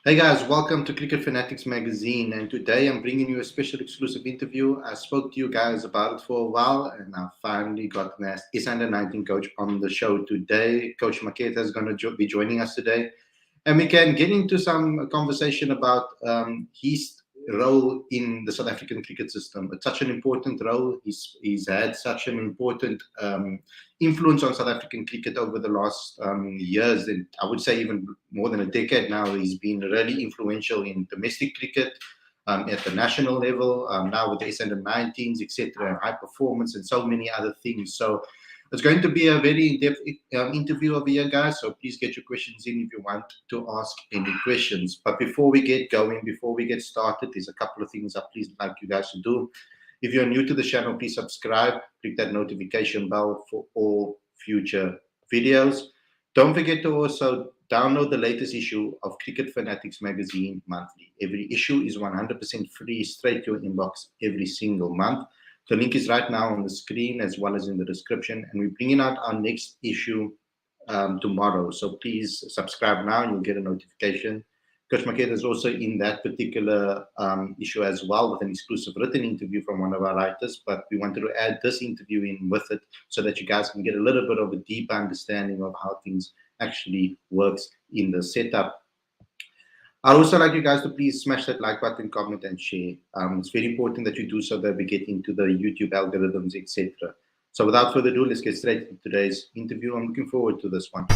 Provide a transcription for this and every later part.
Hey guys, welcome to Cricket Fanatics Magazine. And today I'm bringing you a special exclusive interview. I spoke to you guys about it for a while, and I finally got an S under 19 coach on the show today. Coach Maketa is going to be joining us today, and we can get into some conversation about his role in the South African cricket system. It's such an important role. He's had such an important influence on South African cricket over the last years, and I would say even more than a decade now. He's been really influential in domestic cricket. At the national level, now with the S under 19s, etc., and high performance, and so many other things. So it's going to be a very in-depth interview over here, guys. So please get your questions in if you want to ask any questions. But before we get going, before we get started, there's a couple of things I please like you guys to do. If you're new to the channel, please subscribe, click that notification bell for all future videos. Don't forget to also download the latest issue of Cricket Fanatics Magazine monthly. Every issue is 100% free, straight to your inbox every single month. The link is right now on the screen as well as in the description. And we're bringing out our next issue tomorrow. So please subscribe now and you'll get a notification. Coach Maketa is also in that particular issue as well with an exclusive written interview from one of our writers. But we wanted to add this interview in with it so that you guys can get a little bit of a deeper understanding of how things actually works in the setup. I'd also like you guys to please smash that like button, comment, and share. It's very important that you do so that we get into the YouTube algorithms, etc. So without further ado, let's get straight to today's interview. I'm looking forward to this one.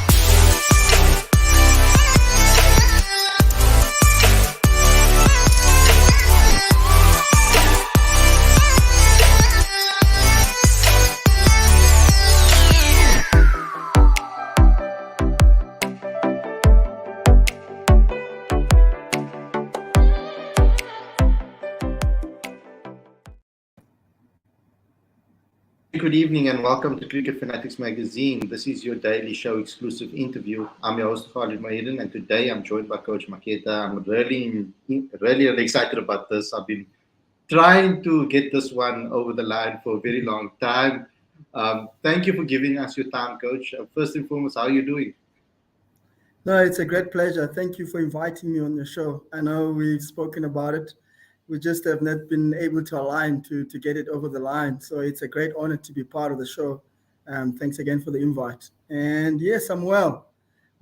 Good evening and welcome to Cricket Fanatics Magazine. This is your daily show exclusive interview. I'm your host, Malibongwe, and today I'm joined by Coach Maketa. I'm really excited about this. I've been trying to get this one over the line for a very long time. Thank you for giving us your time, Coach. First and foremost, how are you doing? No, it's a great pleasure. Thank you for inviting me on your show. I know we've spoken about it. We just have not been able to align to get it over the line. So it's a great honor to be part of the show. Thanks again for the invite. And yes, I'm well.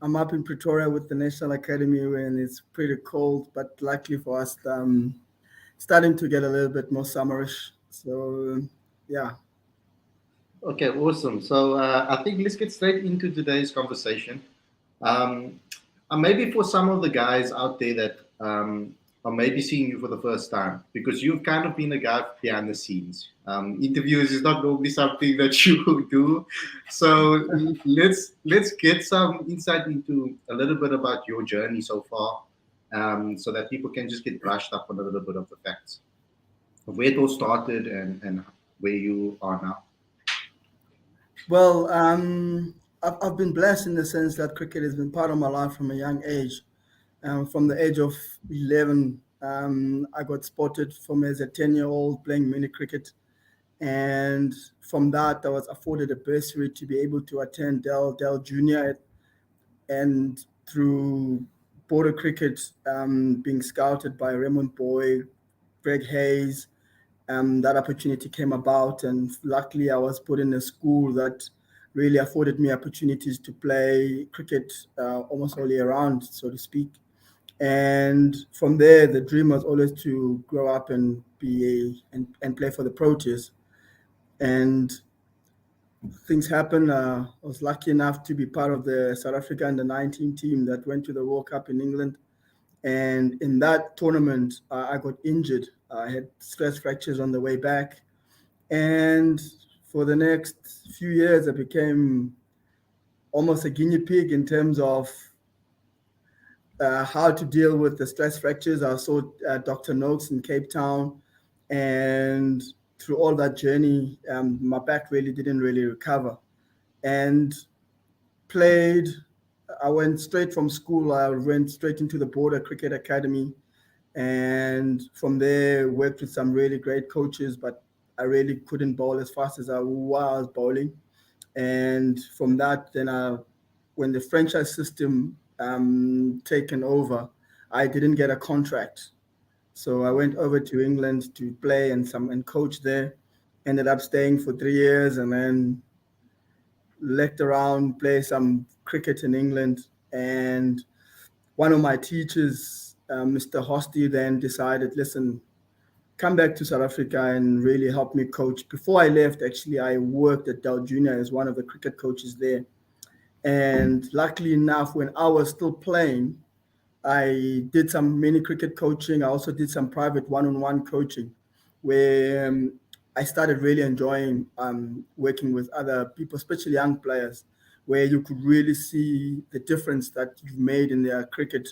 I'm up in Pretoria with the National Academy and it's pretty cold, but luckily for us, starting to get a little bit more summerish. So yeah. Okay, awesome. So I think let's get straight into today's conversation. Um, Maybe for some of the guys out there that are maybe seeing you for the first time, because you've kind of been a guy behind the scenes. Interviews is not normally something that you do. So let's get some insight into a little bit about your journey so far, so that people can just get brushed up on a little bit of the facts of where it all started and where you are now. Well, I've been blessed in the sense that cricket has been part of my life from a young age. From the age of 11, I got spotted from as a 10-year-old playing mini cricket. And from that, I was afforded a bursary to be able to attend Dell Junior. And through border cricket, being scouted by Raymond Boy, Greg Hayes, that opportunity came about. And luckily, I was put in a school that really afforded me opportunities to play cricket almost all year round, so to speak. And from there, the dream was always to grow up and and play for the Proteas. And things happened. I was lucky enough to be part of the South Africa under-19 team that went to the World Cup in England. And in that tournament, I got injured. I had stress fractures on the way back. And for the next few years, I became almost a guinea pig in terms of how to deal with the stress fractures. I saw Dr. Noakes in Cape Town, and through all that journey, my back really didn't really recover. And played, I went straight from school, I went straight into the Border Cricket Academy. And from there, worked with some really great coaches, but I really couldn't bowl as fast as I was bowling. And from that, then when the franchise system taken over, I didn't get a contract. So I went over to England to play and coach there. Ended up staying for 3 years and then looked around, play some cricket in England. And one of my teachers, Mr. Hosty, then decided, listen, come back to South Africa and really help me coach. Before I left, actually, I worked at Dow Junior as one of the cricket coaches there. And luckily enough, when I was still playing, I did some mini cricket coaching. I also did some private one-on-one coaching where I started really enjoying working with other people, especially young players, where you could really see the difference that you've made in their cricket.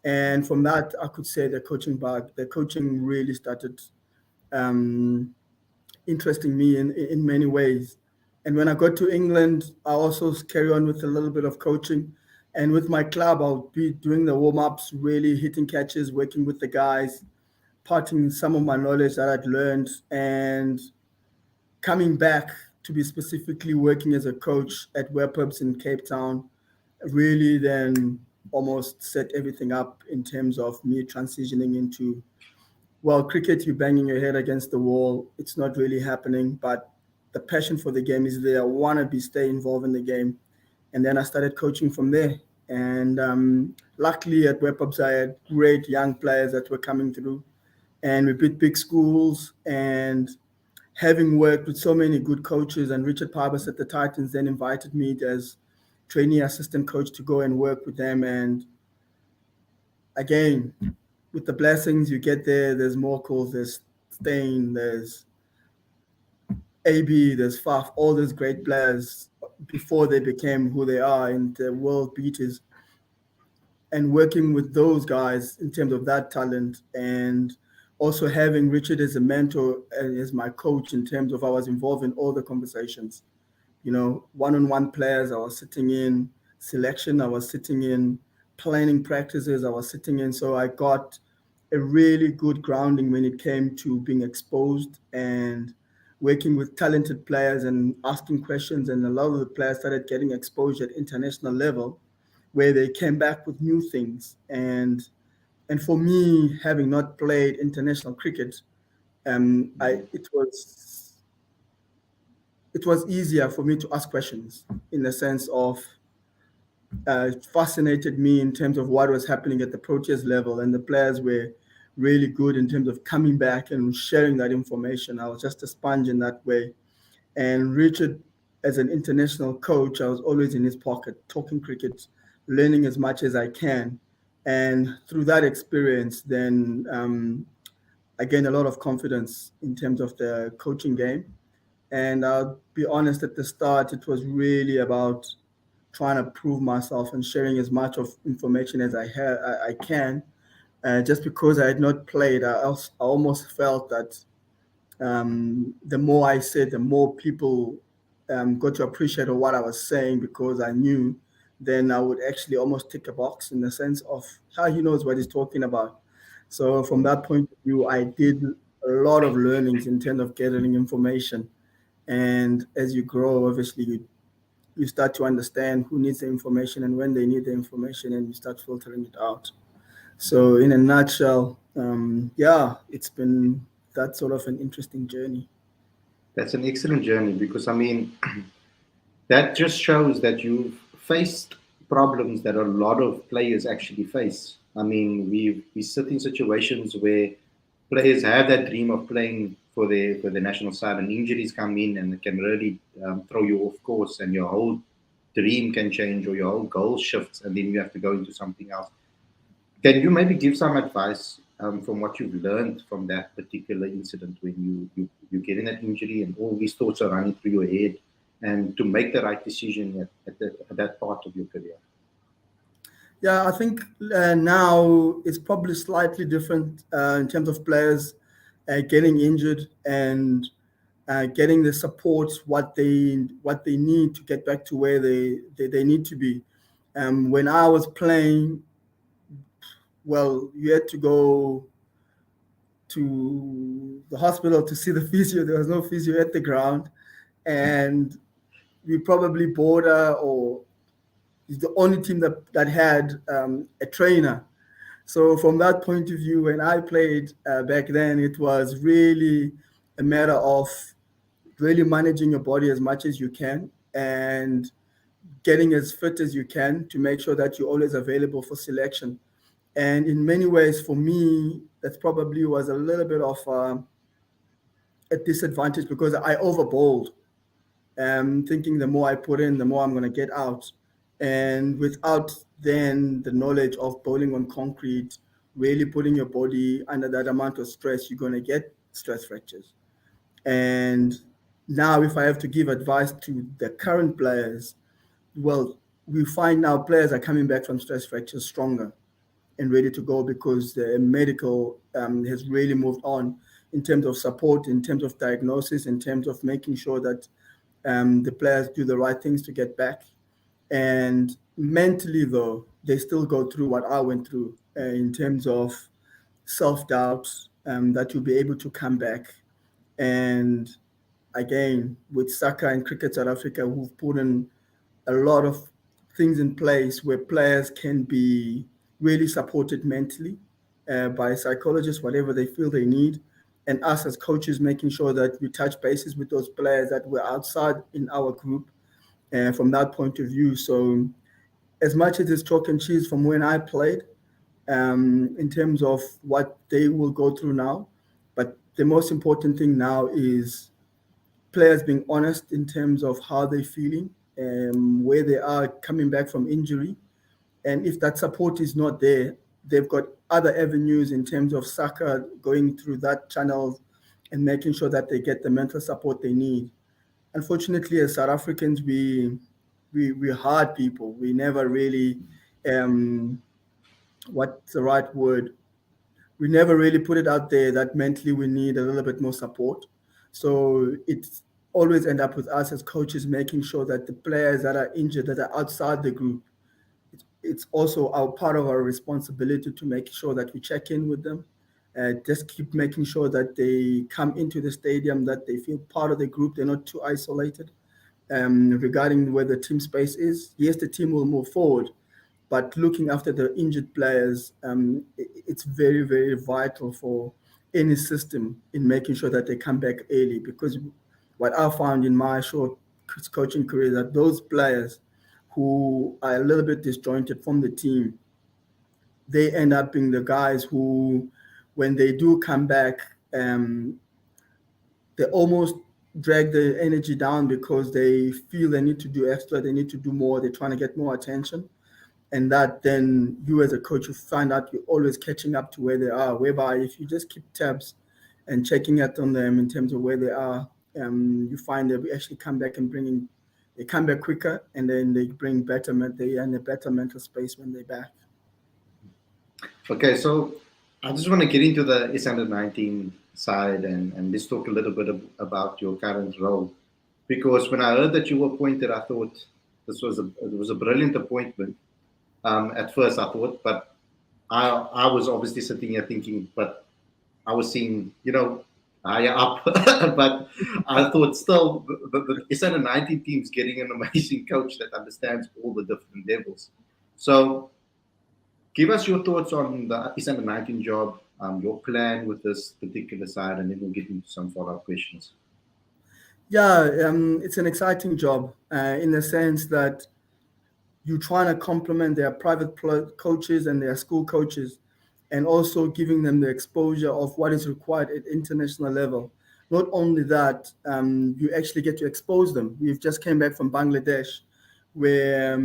And from that, I could say the coaching really started um, interesting me in many ways. And when I got to England, I also carry on with a little bit of coaching. And with my club, I'll be doing the warm ups, really hitting catches, working with the guys, parting some of my knowledge that I'd learned, and coming back to be specifically working as a coach at Webpubs in Cape Town, really then almost set everything up in terms of me transitioning into, well, cricket, you're banging your head against the wall. It's not really happening, but the passion for the game is there. I want to stay involved in the game. And then I started coaching from there. And luckily at Webpubs, I had great young players that were coming through. And we beat big schools. And having worked with so many good coaches, and Richard Parbas at the Titans then invited me as trainee assistant coach to go and work with them. And again, with the blessings you get there, there's more calls, there's Stain, there's AB, there's Faf, all those great players before they became who they are and the world beaters. And working with those guys in terms of that talent, and also having Richard as a mentor and as my coach in terms of I was involved in all the conversations. One-on-one players, I was sitting in selection, I was sitting in planning practices, I was sitting in. So I got a really good grounding when it came to being exposed and working with talented players and asking questions. And a lot of the players started getting exposure at international level where they came back with new things. And for me, having not played international cricket, I it was easier for me to ask questions in the sense of fascinated me in terms of what was happening at the Proteas level, and the players were really good in terms of coming back and sharing that information. I was just a sponge in that way. And Richard, as an international coach, I was always in his pocket, talking cricket, learning as much as I can. And through that experience, then I gained a lot of confidence in terms of the coaching game. And I'll be honest, at the start, it was really about trying to prove myself and sharing as much of information as I can. Just because I had not played, I almost felt that the more I said, the more people got to appreciate what I was saying, because I knew then I would actually almost tick a box in the sense of how he knows what he's talking about. So from that point of view, I did a lot of learnings in terms of gathering information. And as you grow, obviously you start to understand who needs the information and when they need the information, and you start filtering it out. So in a nutshell, yeah, it's been that sort of an interesting journey. That's an excellent journey because, I mean, that just shows that you've faced problems that a lot of players actually face. I mean, we sit in situations where players have that dream of playing for the national side, and injuries come in and it can really throw you off course, and your whole dream can change or your whole goal shifts, and then you have to go into something else. Can you maybe give some advice from what you've learned from that particular incident when you get in that injury and all these thoughts are running through your head, and to make the right decision at that part of your career? Yeah, I think now it's probably slightly different in terms of players getting injured and getting the support what they need to get back to where they need to be. When I was playing, well, you had to go to the hospital to see the physio. There was no physio at the ground, and we probably border or is the only team that had a trainer. So from that point of view, when I played back then, it was really a matter of really managing your body as much as you can and getting as fit as you can to make sure that you're always available for selection. And in many ways, for me, that probably was a little bit of a disadvantage because I overbowled, thinking the more I put in, the more I'm going to get out. And without then the knowledge of bowling on concrete, really putting your body under that amount of stress, you're going to get stress fractures. And now, if I have to give advice to the current players, well, we find now players are coming back from stress fractures stronger and ready to go because the medical has really moved on in terms of support, in terms of diagnosis, in terms of making sure that the players do the right things to get back. And mentally, though, they still go through what I went through in terms of self doubt, that you'll be able to come back. And again, with soccer and cricket South Africa, who've put in a lot of things in place where players can be really supported mentally by psychologists, whatever they feel they need, and us as coaches making sure that we touch bases with those players that were outside in our group from that point of view. So, as much as it's chalk and cheese from when I played, in terms of what they will go through now, but the most important thing now is players being honest in terms of how they're feeling, where they are coming back from injury. And if that support is not there, they've got other avenues in terms of soccer going through that channel and making sure that they get the mental support they need. Unfortunately, as South Africans, we're hard people. We never really, um, what's the right word? We never really put it out there that mentally we need a little bit more support. So it's always end up with us as coaches making sure that the players that are injured, that are outside the group, it's also our part of our responsibility to make sure that we check in with them. Just keep making sure that they come into the stadium, that they feel part of the group, they're not too isolated. Regarding where the team space is, yes, the team will move forward, but looking after the injured players, it's very, very vital for any system in making sure that they come back early. Because what I found in my short coaching career that those players who are a little bit disjointed from the team, they end up being the guys who, when they do come back, they almost drag the energy down because they feel they need to do extra, they need to do more, they're trying to get more attention. And that then you as a coach, you find out you're always catching up to where they are, whereby if you just keep tabs and checking up on them in terms of where they are, you find they actually come back and they come back quicker, and then they bring they are in a better mental space when they're back. Okay, so I just want to get into the S under 19 side and let's talk a little bit about your current role. Because when I heard that you were appointed, I thought it was a brilliant appointment. At first, I thought, but I was obviously sitting here thinking, but I was seeing, higher up. But I thought still, the S under 19 team's getting an amazing coach that understands all the different levels. So give us your thoughts on the S under 19 job, your plan with this particular side, and then we'll get into some follow-up questions. Yeah, it's an exciting job in the sense that you're trying to complement their private coaches and their school coaches, and also giving them the exposure of what is required at international level. Not only that, you actually get to expose them. We've just came back from Bangladesh, where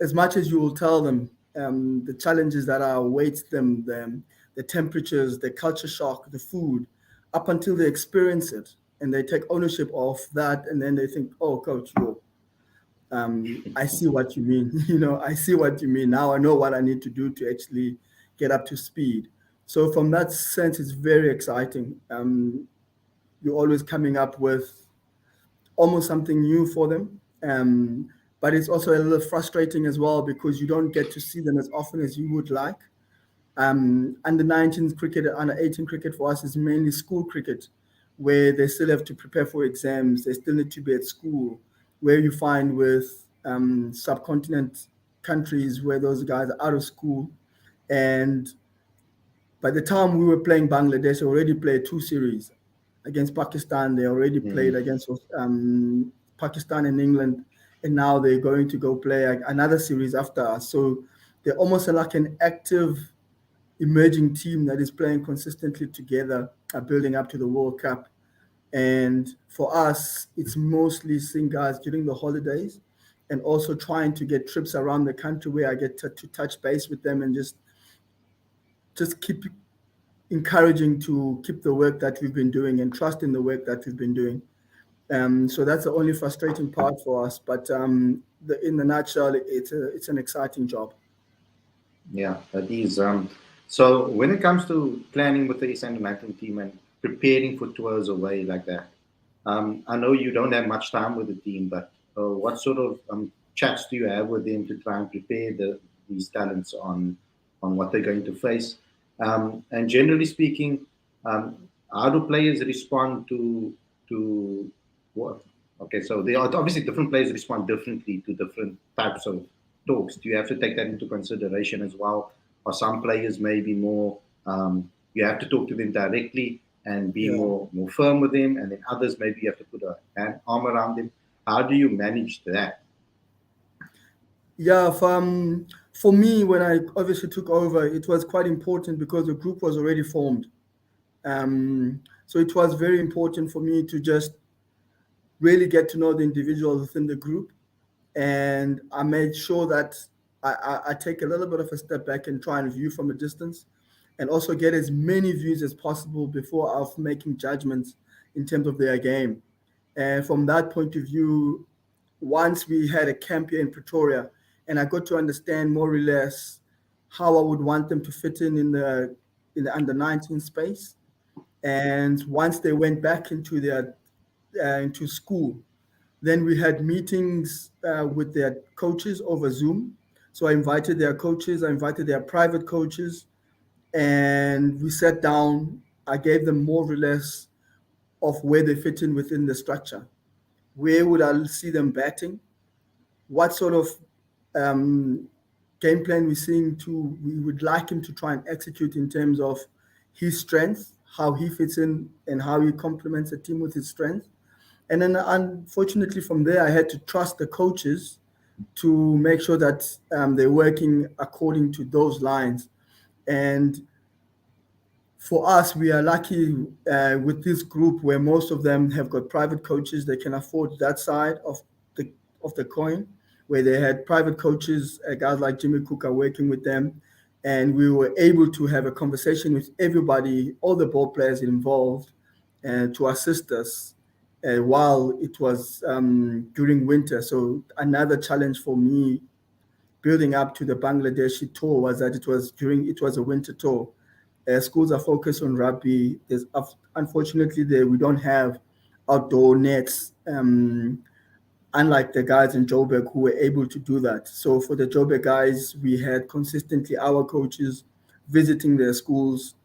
as much as you will tell them the challenges that are awaits them, the temperatures, the culture shock, the food, up until they experience it and they take ownership of that, and then they think, "Oh, coach, I see what you mean. I see what you mean. Now I know what I need to do to actually get up to speed." So from that sense, it's very exciting. You're always coming up with almost something new for them. But it's also a little frustrating as well because you don't get to see them as often as you would like. Under 19 cricket, under 18 cricket for us is mainly school cricket, where they still have to prepare for exams. They still need to be at school, where you find with subcontinent countries where those guys are out of school And by the time we were playing Bangladesh, they already played two series against Pakistan. They already played Mm. against Pakistan and England, and now they're going to go play another series after us. So they're almost like an active emerging team that is playing consistently together, building up to the World Cup. And for us, it's mostly seeing guys during the holidays and also trying to get trips around the country where I get to touch base with them and just keep encouraging to keep the work that we've been doing and trust in the work that we've been doing. So that's the only frustrating part for us. But in the nutshell, it's an exciting job. Yeah, that is. So when it comes to planning with the East End United team and preparing for tours away like that, I know you don't have much time with the team, but what sort of chats do you have with them to try and prepare these talents on what they're going to face? And generally speaking, um, how do players respond to what? Okay, so they are obviously different players respond differently to different types of talks. Do you have to take that into consideration as well? Or some players may be more you have to talk to them directly and be Yeah. more firm with them, and then others maybe you have to put an arm around them. How do you manage that? Yeah, for me, when I obviously took over, it was quite important because the group was already formed. So it was very important for me to just really get to know the individuals within the group. And I made sure that I take a little bit of a step back and try and view from a distance and also get as many views as possible before of making judgments in terms of their game. And from that point of view, once we had a camp here in Pretoria, and I got to understand more or less how I would want them to fit in the under 19 space. And once they went back into their into school, then we had meetings with their coaches over Zoom. So I invited their coaches, I invited their private coaches, and we sat down. I gave them more or less of where they fit in within the structure. Where would I see them batting? What sort of um, game plan we would like him to try and execute in terms of his strength, how he fits in, and how he complements the team with his strength. And then, unfortunately, from there, I had to trust the coaches to make sure that they're working according to those lines. And for us, we are lucky with this group where most of them have got private coaches. They can afford that side the of the coin, where they had private coaches, guys like Jimmy Cook are working with them, and we were able to have a conversation with everybody, all the ball players involved, to assist us while it was during winter. So another challenge for me building up to the Bangladeshi tour was that it was a winter tour. Schools are focused on rugby. Unfortunately, we don't have outdoor nets, unlike the guys in Joburg who were able to do that. So for the Joburg guys, we had consistently our coaches visiting their schools,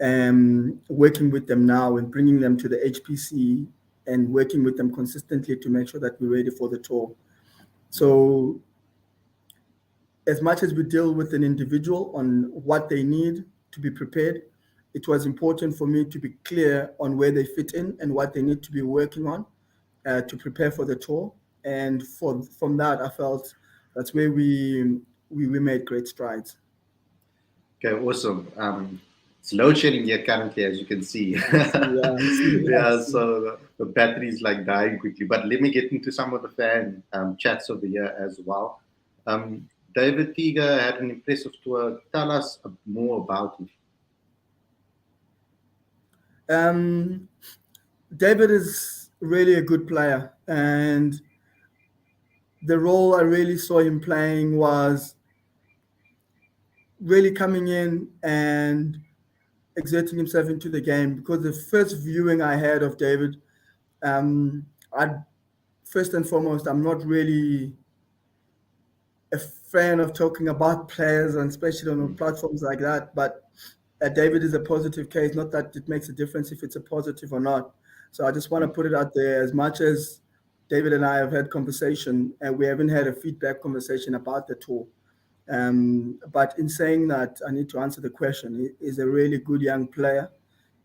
working with them now and bringing them to the HPC and working with them consistently to make sure that we're ready for the tour. So as much as we deal with an individual on what they need to be prepared, it was important for me to be clear on where they fit in and what they need to be working on to prepare for the tour. And from that, I felt that's where we made great strides. Okay, awesome. It's load shedding here currently, as you can see. I see, I see, I Yeah, see. so the battery is like dying quickly. But let me get into some of the fan chats over here as well. David Tiga had an impressive tour. Tell us more about it. Um, David is really a good player, and the role I really saw him playing was really coming in and exerting himself into the game. Because the first viewing I had of David, I first and foremost, I'm not really a fan of talking about players, and especially on Mm. platforms like that. But David is a positive case. Not that it makes a difference if it's a positive or not. So I just want to put it out there. As much as David and I have had conversation, and we haven't had a feedback conversation about the tour. But in saying that, I need to answer the question. He is a really good young player,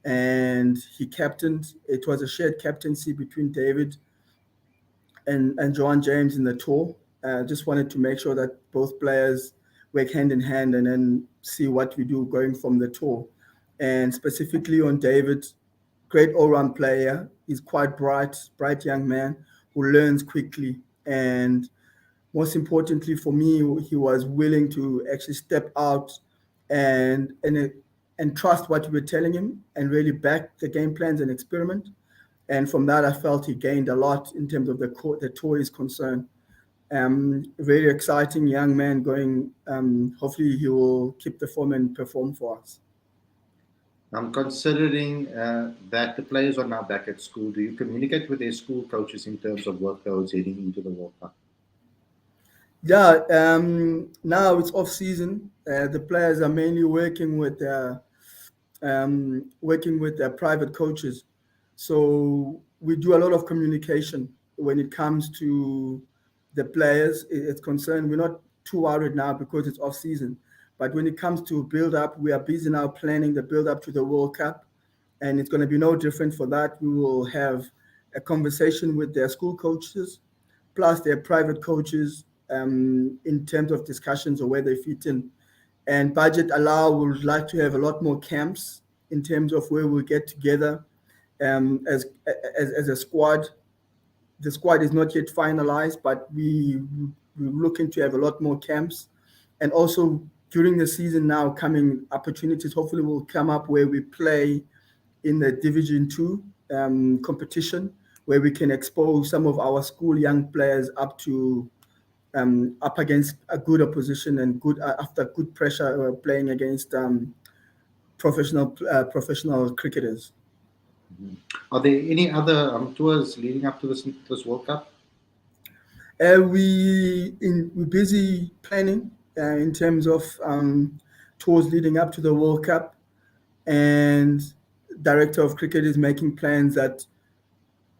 and he captained. It was a shared captaincy between David and Joan James in the tour. Just wanted to make sure that both players work hand in hand and then see what we do going from the tour. And specifically on David, great all-round player. He's quite bright young man who learns quickly. And most importantly for me, he was willing to actually step out and and and trust what we were telling him and really back the game plans and experiment. And from that, I felt he gained a lot in terms of the tour is concerned. Very exciting young man going. Hopefully, he will keep the form and perform for us. I'm considering that the players are now back at school. Do you communicate with their school coaches in terms of workloads heading into the World Cup? Yeah, now it's off season. The players are mainly working with their private coaches. So we do a lot of communication when it comes to the players. It's concerned. We're not too worried now because it's off season. But when it comes to build up, we are busy now planning the build up to the World Cup, and it's going to be no different for that. We will have a conversation with their school coaches, plus their private coaches, in terms of discussions or where they fit in. And budget allow, we would like to have a lot more camps in terms of where we get together as a squad. The squad is not yet finalized, but we're looking to have a lot more camps. And also during the season now, coming opportunities hopefully will come up where we play in the Division Two competition, where we can expose some of our school young players up against a good opposition and good after good pressure playing against professional cricketers. Mhm. Are there any other tours leading up to this World Cup? We're busy planning in terms of tours leading up to the World Cup, and director of cricket is making plans that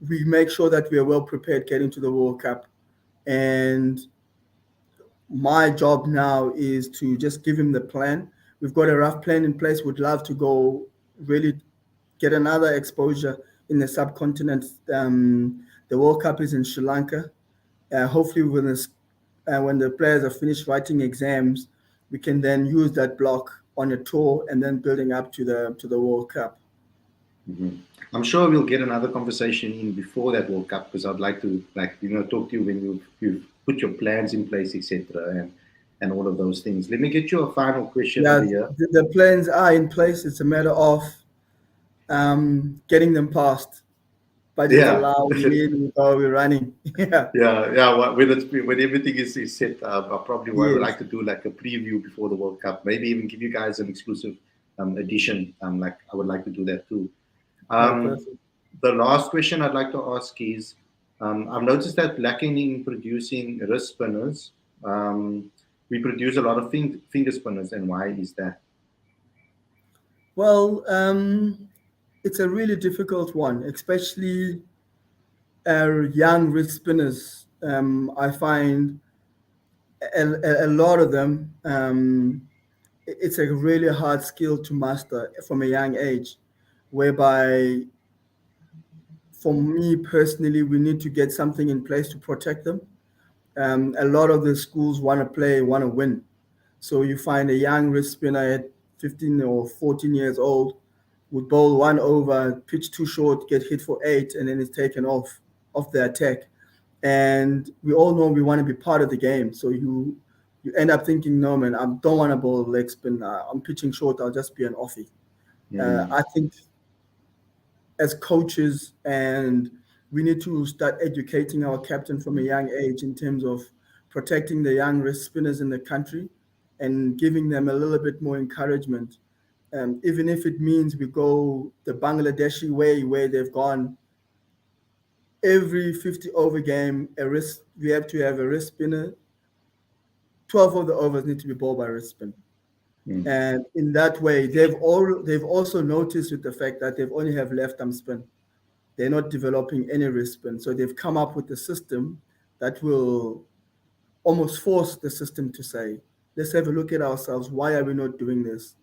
we make sure that we are well prepared getting to the World Cup. And my job now is to just give him the plan. We've got a rough plan in place. Would love to go really get another exposure in the subcontinent. The World Cup is in Sri Lanka. Hopefully, when the players are finished writing exams, we can then use that block on a tour and then building up to the World Cup. Mhm. I'm sure we'll get another conversation in before that World Cup because I'd like to talk to you when you've put your plans in place, etc. and all of those things. Let me get you a final question Yeah, over here. the plans are in place. It's a matter of getting them passed. Budget Yeah. allow, we go, we're running. Yeah. Yeah. When everything is set, I probably would Yes. like to do like a preview before the World Cup. Maybe even give you guys an exclusive edition. Like I would like to do that too. No, Um, perfect. the last question I'd like to ask is, I've noticed that lacking in producing wrist spinners, we produce a lot of finger spinners, and why is that? Well, it's a really difficult one, especially young wrist spinners. I find a lot of them. It's a really hard skill to master from a young age, whereby for me personally, we need to get something in place to protect them. A lot of the schools want to play, want to win. So you find a young wrist spinner at 15 or 14 years old would bowl one over, pitch too short, get hit for eight, and then it's taken off the attack. And we all know we want to be part of the game. So you end up thinking, no man, I don't want to bowl leg spin. I'm pitching short. I'll just be an offie. Mm, I think as coaches, and we need to start educating our captain from a young age in terms of protecting the young wrist spinners in the country and giving them a little bit more encouragement. Even if it means we go the Bangladeshi way, where they've gone every 50 over game, we have to have a wrist spinner. 12 of the overs need to be bowled by wrist spin. mm, And in that way, they've also noticed with the fact that they've only have left arm spin. They're not developing any wrist spin. So they've come up with a system that will almost force the system to say, let's have a look at ourselves. Why are we not doing this?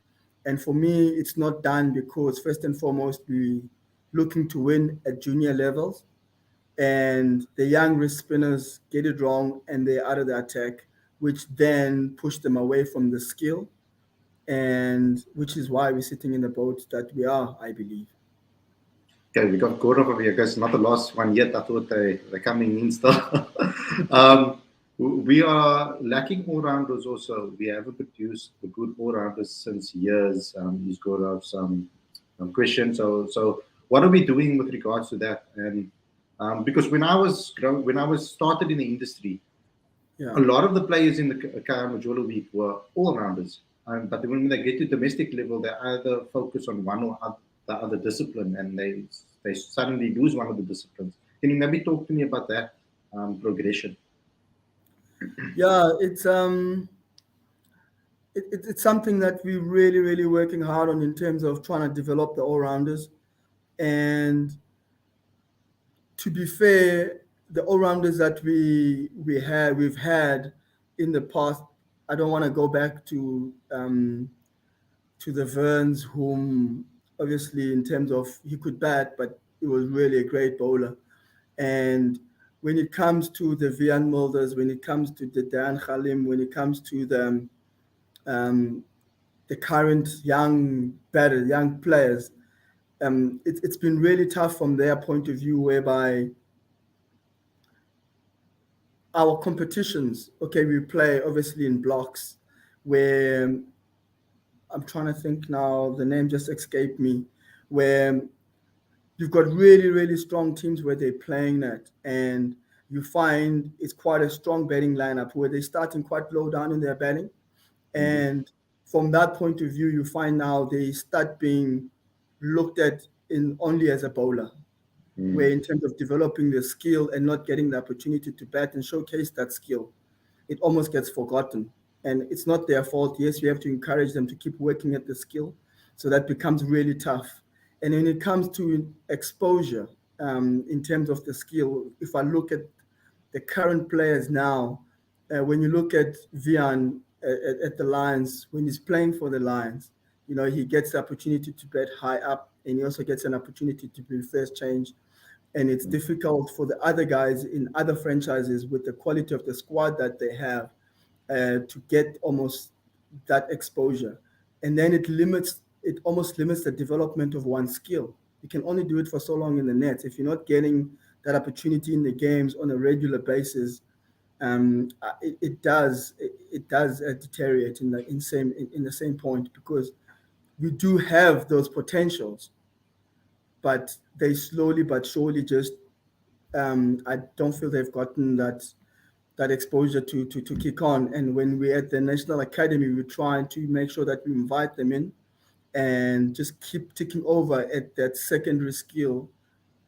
And for me, it's not done because first and foremost, we looking to win at junior levels, and the young wrist spinners get it wrong and they're out of the attack, which then push them away from the skill, and which is why we're sitting in the boat that we are, I believe. Okay, we got Gordon over here, guys. Not the last one yet. I thought they're coming in still. um, we are lacking all-rounders also. We haven't produced a good all-rounders since years. He's got some questions. So what are we doing with regards to that? And because when I was started in the industry, Yeah. a lot of the players in the Kaya Week were all-rounders. But when they get to domestic level, they either focus on one or the other discipline, and they suddenly lose one of the disciplines. Can you maybe talk to me about that progression? Yeah, it's something that we're really working hard on in terms of trying to develop the all-rounders. And to be fair, the all-rounders that we've had in the past, I don't want to go back to the Verns, whom obviously in terms of he could bat, but he was really a great bowler. And when it comes to the Vian Mulders, when it comes to the Dan Khalim, when it comes to um, the current young players, it's been really tough from their point of view, whereby our competitions, okay, we play obviously in blocks, where I'm trying to think now, the name just escaped me, where you've got really strong teams where they're playing that, and you find it's quite a strong batting lineup where they're starting quite low down in their batting. Mm-hmm. And from that point of view, you find now they start being looked at in only as a bowler, where Mm-hmm. in terms of developing the skill and not getting the opportunity to bat and showcase that skill, it almost gets forgotten. And it's not their fault. Yes, we have to encourage them to keep working at the skill. So that becomes really tough. And when it comes to exposure, in terms of the skill, if I look at the current players now, when you look at Vian at the Lions, when he's playing for the Lions, he gets the opportunity to bat high up, and he also gets an opportunity to be first change. And it's difficult for the other guys in other franchises with the quality of the squad that they have to get almost that exposure. And then it almost limits the development of one skill. You can only do it for so long in the nets. If you're not getting that opportunity in the games on a regular basis, it does deteriorate in the same point, because we do have those potentials, but they slowly but surely just I don't feel they've gotten that exposure to kick on. And when we're at the National Academy, we're trying to make sure that we invite them in and just keep ticking over at that secondary skill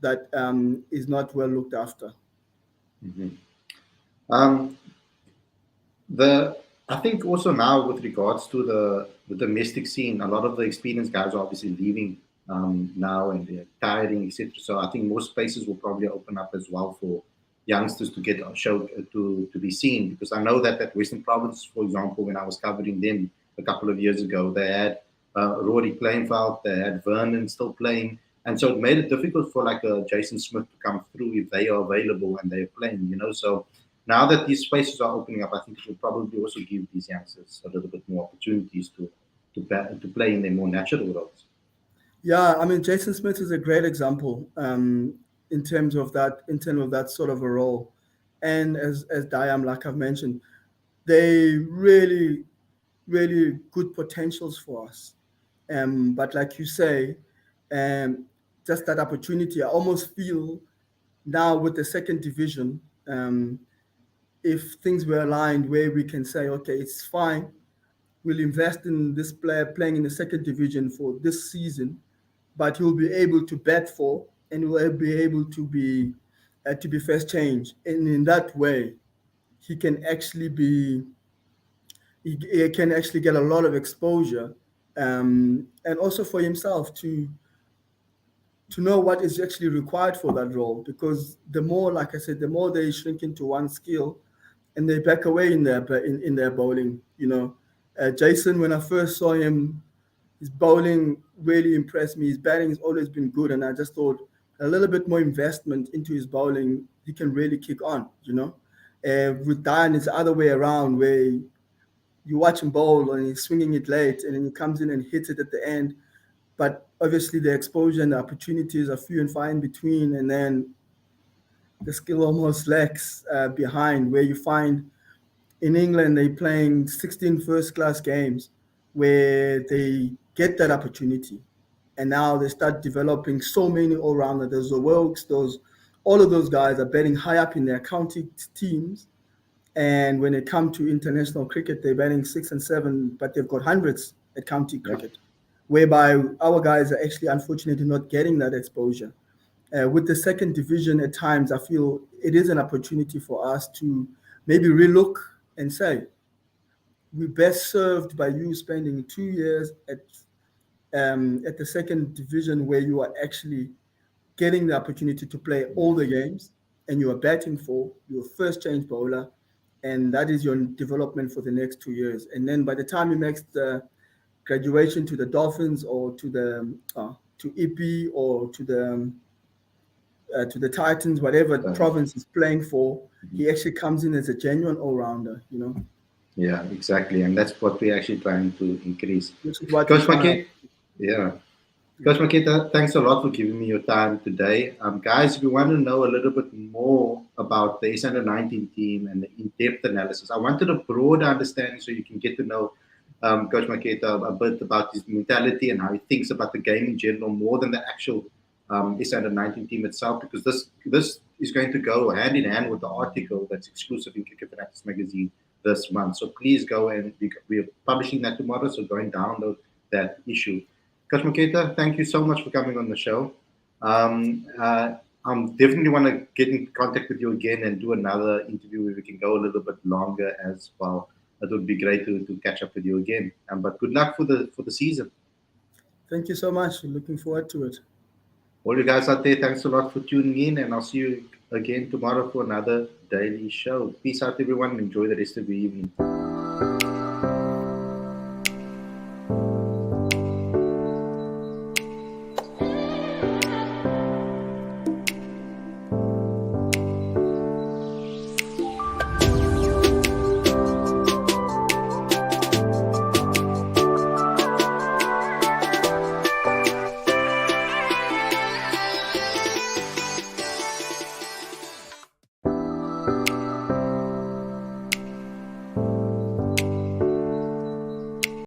that is not well looked after. Mm-hmm. Um, the I think also now with regards to the domestic scene, a lot of the experienced guys are obviously leaving now and they're tiring, etc. So I think more spaces will probably open up as well for youngsters to get show to be seen. Because I know that at Western Province, for example, when I was covering them a couple of years ago, they had Rory Plainveld, they had Vernon still playing, and so it made it difficult for like a Jason Smith to come through if they are available and they're playing. So now that these spaces are opening up, I think it will probably also give these youngsters a little bit more opportunities to play in their more natural roles. Yeah, I mean, Jason Smith is a great example in terms of that sort of a role. And as Diam, like I've mentioned, they really good potentials for us. But like you say, um, just that opportunity, I almost feel now with the second division, if things were aligned where we can say, okay, it's fine, we'll invest in this player playing in the second division for this season, but he'll be able to bat for and will be able to be first change. And in that way, he can actually be he can actually get a lot of exposure, and also for himself to know what is actually required for that role. Because the more, like I said, the more they shrink into one skill, and they back away in their bowling. Jason, when I first saw him, his bowling really impressed me. His batting has always been good, and I just thought a little bit more investment into his bowling, he can really kick on. With Diane, it's the other way around, where you watch him bowl and he's swinging it late, and then he comes in and hits it at the end. But obviously, the exposure and the opportunities are few and far in between, and then the skill almost lacks behind. Where you find in England, they're playing 16 first-class games where they get that opportunity, and now they start developing so many all-rounders. There's the Wilkes, all of those guys are betting high up in their county teams. And when it comes to international cricket, they're batting 6 and 7, but they've got hundreds at county cricket, whereby our guys are actually unfortunately not getting that exposure. With the second division, at times, I feel it is an opportunity for us to maybe relook and say, we're best served by you spending 2 years at the second division, where you are actually getting the opportunity to play all the games, and you are batting for your first change bowler, and that is your development for the next 2 years. And then by the time you make the graduation to the Dolphins or to EP or to the Titans, whatever province he's playing for, he actually comes in as a genuine all-rounder. Yeah, exactly, and that's what we're actually trying to increase. Which is what Coach Maketa, Coach Maketa, thanks a lot for giving me your time today. Guys, if you want to know a little bit more about the S19 team and the in-depth analysis, I wanted a broader understanding so you can get to know Coach Maketa a bit about his mentality and how he thinks about the game in general, more than the actual S19 team itself, because this is going to go hand in hand with the article that's exclusive in Cricket Fanatics magazine this month. So please go, and we're publishing that tomorrow, so go and download that issue. Coach Maketa, thank you so much for coming on the show. I definitely want to get in contact with you again and do another interview where we can go a little bit longer as well. It would be great to catch up with you again. But good luck for the season. Thank you so much. Looking forward to it. All you guys out there, thanks a lot for tuning in, and I'll see you again tomorrow for another daily show. Peace out, everyone, and enjoy the rest of the evening.